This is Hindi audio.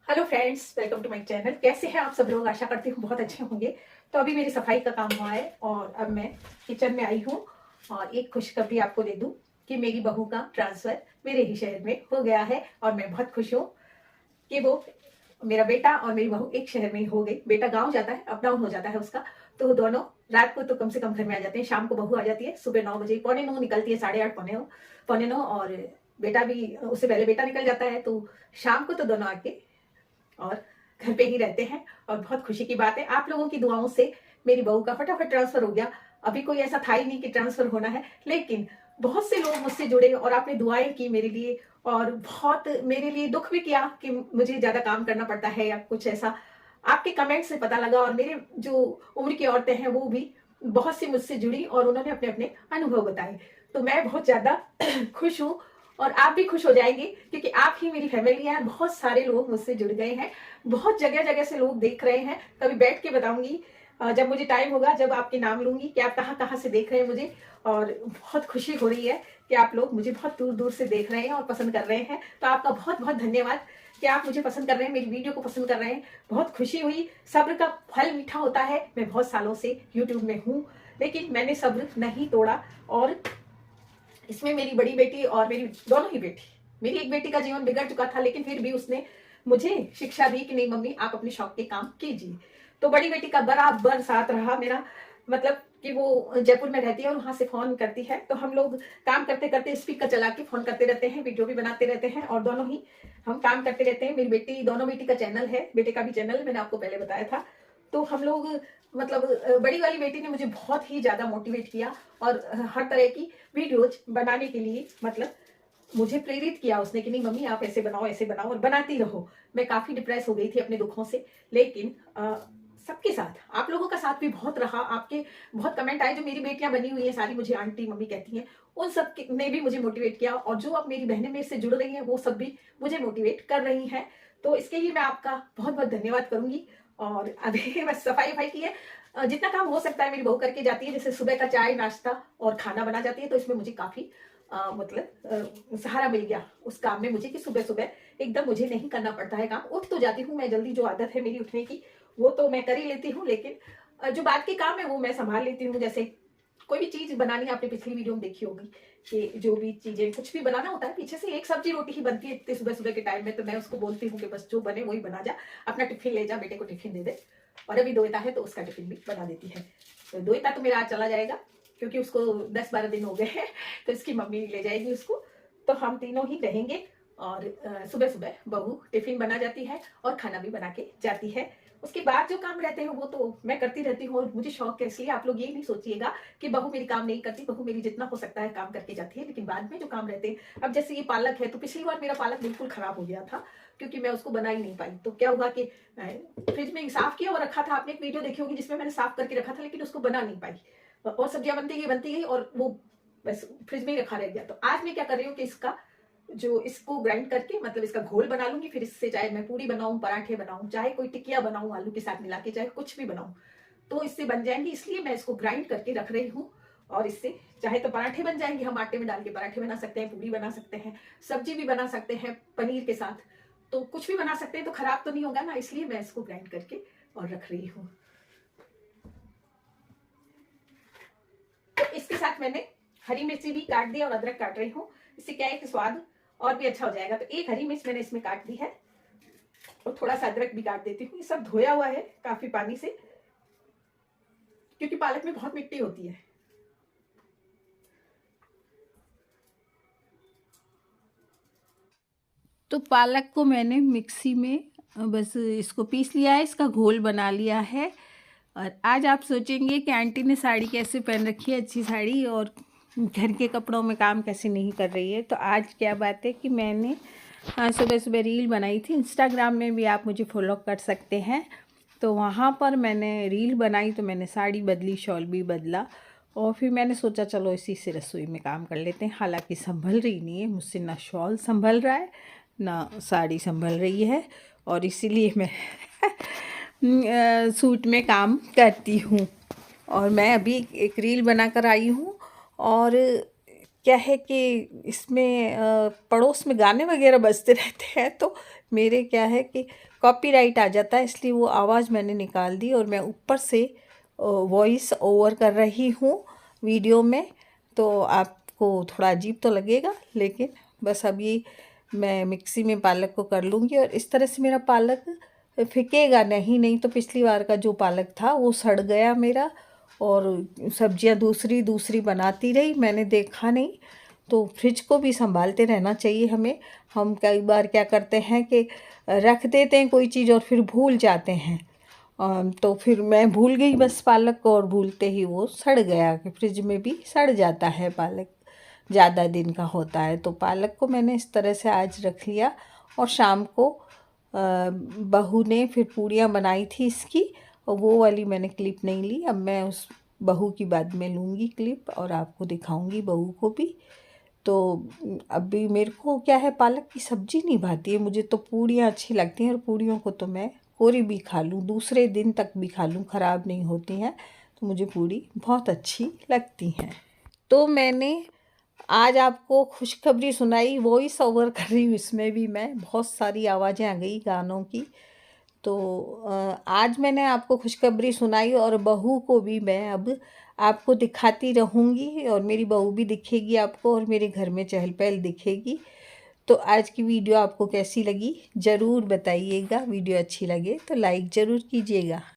Hello friends, welcome to my channel. कैसे हैं आप सब लोग? आशा करती हूँ बहुत अच्छे होंगे। तो अभी मेरी सफाई का काम हुआ है और अब मैं किचन में आई हूँ। और एक खुशखबरी आपको दे दूँ कि मेरी बहू का ट्रांसफ़र मेरे ही शहर में हो गया है और मैं बहुत खुश हूँ कि वो मेरा बेटा और मेरी बहू एक शहर में ही हो गई। बेटा गाँव जाता है, अप डाउन हो जाता है उसका, तो दोनों रात को तो कम से कम घर में आ जाते हैं। शाम को बहू आ जाती है, सुबह 9 बजे, पौने 9 निकलती है, 8:30 पौने 9। और बेटा भी, उससे पहले बेटा निकल जाता है, तो शाम को तो दोनों आके और घर पे ही रहते हैं। और बहुत खुशी की बात है, आप लोगों की दुआओं से मेरी बहू का फटाफट ट्रांसफर हो गया। अभी कोई ऐसा था ही नहीं कि ट्रांसफर होना है, लेकिन बहुत से लोग मुझसे जुड़े और आपने दुआएं की मेरे लिए और बहुत मेरे लिए दुख भी किया कि मुझे ज्यादा काम करना पड़ता है या कुछ ऐसा। आपके कमेंट से पता लगा और मेरे जो उम्र की औरतें हैं वो भी बहुत सी मुझसे जुड़ी और उन्होंने अपने अपने अनुभव बताए। तो मैं बहुत ज्यादा खुश हूँ और आप भी खुश हो जाएंगे क्योंकि आप ही मेरी फैमिली है। बहुत सारे लोग मुझसे जुड़ गए हैं, बहुत जगह जगह से लोग देख रहे हैं। कभी बैठ के बताऊंगी जब मुझे टाइम होगा, जब आपके नाम लूंगी कि आप कहाँ कहाँ से देख रहे हैं मुझे। और बहुत खुशी हो रही है कि आप लोग मुझे बहुत दूर दूर से देख रहे हैं और पसंद कर रहे हैं। तो आपका बहुत बहुत धन्यवाद कि आप मुझे पसंद कर रहे हैं, मेरी वीडियो को पसंद कर रहे हैं। बहुत खुशी हुई। सब्र का फल मीठा होता है। मैं बहुत सालों से यूट्यूब में हूँ, लेकिन मैंने सब्र नहीं तोड़ा। और इसमें मेरी बड़ी बेटी और मेरी दोनों ही बेटी, मेरी एक बेटी का जीवन बिगड़ चुका था, लेकिन फिर भी उसने मुझे शिक्षा दी कि नहीं मम्मी, आप अपने शौक के काम कीजिए। तो बड़ी बेटी का बराबर साथ रहा मेरा। मतलब कि वो जयपुर में रहती है और वहां से फोन करती है, तो हम लोग काम करते करते स्पीकर चला के फोन करते रहते हैं, वीडियो भी बनाते रहते हैं और दोनों ही हम काम करते रहते हैं। मेरी बेटी, दोनों बेटी का चैनल है, बेटे का भी चैनल है, मैंने आपको पहले बताया था। तो हम लोग, मतलब बड़ी वाली बेटी ने मुझे बहुत ही ज्यादा मोटिवेट किया और हर तरह की वीडियोज बनाने के लिए, मतलब मुझे प्रेरित किया उसने कि नहीं मम्मी, आप ऐसे बनाओ, ऐसे बनाओ और बनाती रहो। मैं काफी डिप्रेस हो गई थी अपने दुखों से, लेकिन सबके साथ, आप लोगों का साथ भी बहुत रहा। आपके बहुत कमेंट आए, जो मेरी बेटियां बनी हुई हैं सारी मुझे आंटी मम्मी कहती हैं, उन सब ने भी मुझे मोटिवेट किया। और जो अब मेरी बहनें मेरे से जुड़ रही हैं वो सब भी मुझे मोटिवेट कर रही हैं। तो इसके लिए मैं आपका बहुत बहुत धन्यवाद करूंगी। और अभी बस सफाई वफाई की है, जितना काम हो सकता है मेरी बहू करके जाती है। जैसे सुबह का चाय नाश्ता और खाना बना जाती है, तो इसमें मुझे काफी मतलब सहारा मिल गया उस काम में मुझे कि सुबह सुबह एकदम मुझे नहीं करना पड़ता है काम। उठ तो जाती हूँ मैं जल्दी, जो आदत है मेरी उठने की वो तो मैं कर ही लेती हूँ, लेकिन जो बात के काम है वो मैं संभाल लेती हूँ। जैसे कोई भी चीज बनानी है, आपने पिछली वीडियो में देखी होगी कि जो भी चीजें कुछ भी बनाना होता है, पीछे से एक सब्जी रोटी ही बनती है इतने सुबह सुबह के टाइम में, तो मैं उसको बोलती हूँ कि बस जो बने वही बना जा, अपना टिफिन ले जा, बेटे को टिफिन दे दे। और अभी दोयता है तो उसका टिफिन भी बना देती है। तो दोयता तो मेरा आज चला जाएगा क्योंकि उसको 10-12 दिन हो गए हैं, तो इसकी मम्मी ले जाएगी उसको। तो हम तीनों ही रहेंगे और सुबह सुबह बहू टिफिन बना जाती है और खाना भी बना के जाती है। उसके बाद जो काम रहते हैं वो तो मैं करती रहती हूँ और मुझे शौक है, इसलिए आप लोग ये नहीं सोचिएगा कि बहू मेरी काम नहीं करती। बहू मेरी जितना हो सकता है काम करके जाती है, लेकिन बाद में जो काम रहते हैं, अब जैसे ये पालक है, तो पिछली बार मेरा पालक बिल्कुल खराब हो गया था क्योंकि मैं उसको बना ही नहीं पाई। तो क्या हुआ कि फ्रिज में साफ किया और रखा था, आपने एक वीडियो देखी होगी जिसमें मैंने साफ करके रखा था, लेकिन उसको बना नहीं पाई और सब्जियां बनती गई और वो बस फ्रिज में ही रखा रह गया। तो आज मैं क्या कर रही हूँ कि इसका जो इसको ग्राइंड करके, मतलब इसका घोल बना लूंगी। फिर इससे चाहे मैं पूरी बनाऊं, पराठे बनाऊं, चाहे कोई टिकिया बनाऊं आलू के साथ मिला के, चाहे कुछ भी बनाऊं, तो इससे बन जाएंगी। इसलिए मैं इसको ग्राइंड करके रख रही हूँ और इससे चाहे तो पराठे बन जाएंगे। हम आटे में डाल के पराठे बना सकते हैं, पूरी बना सकते हैं, सब्जी भी बना सकते हैं पनीर के साथ, तो कुछ भी बना सकते हैं। तो खराब तो नहीं होगा ना, इसलिए मैं इसको ग्राइंड करके और रख रही हूँ। तो इसके साथ मैंने हरी मिर्ची भी काट दी और अदरक काट रही हूँ। इससे क्या है कि स्वाद और भी अच्छा हो जाएगा। तो एक हरी मिर्च मैंने इसमें काट दी है और थोड़ा सा अदरक भी काट देती हूँ। ये सब धोया हुआ है काफी पानी से, क्योंकि पालक में बहुत मिट्टी होती है। तो पालक को मैंने मिक्सी में बस इसको पीस लिया है, इसका घोल बना लिया है। और आज आप सोचेंगे कि आंटी ने साड़ी कैसे पहन रखी है, अच्छी साड़ी, और घर के कपड़ों में काम कैसे नहीं कर रही है। तो आज क्या बात है कि मैंने सुबह सुबह रील बनाई थी। इंस्टाग्राम में भी आप मुझे फॉलो कर सकते हैं। तो वहाँ पर मैंने रील बनाई, तो मैंने साड़ी बदली, शॉल भी बदला, और फिर मैंने सोचा चलो इसी से रसोई में काम कर लेते हैं। हालांकि संभल रही नहीं है मुझसे, ना शॉल संभल रहा है ना साड़ी संभल रही है, और इसीलिए मैं सूट में काम करती हूँ। और मैं अभी एक रील बनाकर आई हूँ, और क्या है कि इसमें पड़ोस में गाने वगैरह बजते रहते हैं, तो मेरे क्या है कि कॉपीराइट आ जाता है, इसलिए वो आवाज़ मैंने निकाल दी और मैं ऊपर से वॉइस ओवर कर रही हूँ वीडियो में, तो आपको थोड़ा अजीब तो लगेगा, लेकिन बस अभी मैं मिक्सी में पालक को कर लूँगी। और इस तरह से मेरा पालक फेंकेगा नहीं तो पिछली बार का जो पालक था वो सड़ गया मेरा, और सब्जियां दूसरी दूसरी बनाती रही, मैंने देखा नहीं। तो फ्रिज को भी संभालते रहना चाहिए हमें। हम कई बार क्या करते हैं कि रख देते हैं कोई चीज़ और फिर भूल जाते हैं। तो फिर मैं भूल गई बस पालक को, और भूलते ही वो सड़ गया। कि फ्रिज में भी सड़ जाता है पालक, ज़्यादा दिन का होता है। तो पालक को मैंने इस तरह से आज रख लिया। और शाम को बहू ने फिर पूड़ियाँ बनाई थी इसकी, और वो वाली मैंने क्लिप नहीं ली। अब मैं उस बहू की बाद में लूँगी क्लिप और आपको दिखाऊंगी बहू को भी। तो अभी मेरे को क्या है, पालक की सब्ज़ी नहीं भाती है, मुझे तो पूड़ियाँ अच्छी लगती हैं। और पूड़ियों को तो मैं कोरी भी खा लूँ, दूसरे दिन तक भी खा लूँ, ख़राब नहीं होती हैं। तो मुझे पूड़ी बहुत अच्छी लगती हैं। तो मैंने आज आपको खुशखबरी सुनाई, वॉइस ओवर कर रही हूँ इसमें भी मैं, बहुत सारी आवाज़ें आ गई गानों की। तो आज मैंने आपको खुशखबरी सुनाई, और बहू को भी मैं अब आपको दिखाती रहूँगी, और मेरी बहू भी दिखेगी आपको, और मेरे घर में चहल पहल दिखेगी। तो आज की वीडियो आपको कैसी लगी ज़रूर बताइएगा। वीडियो अच्छी लगे तो लाइक ज़रूर कीजिएगा।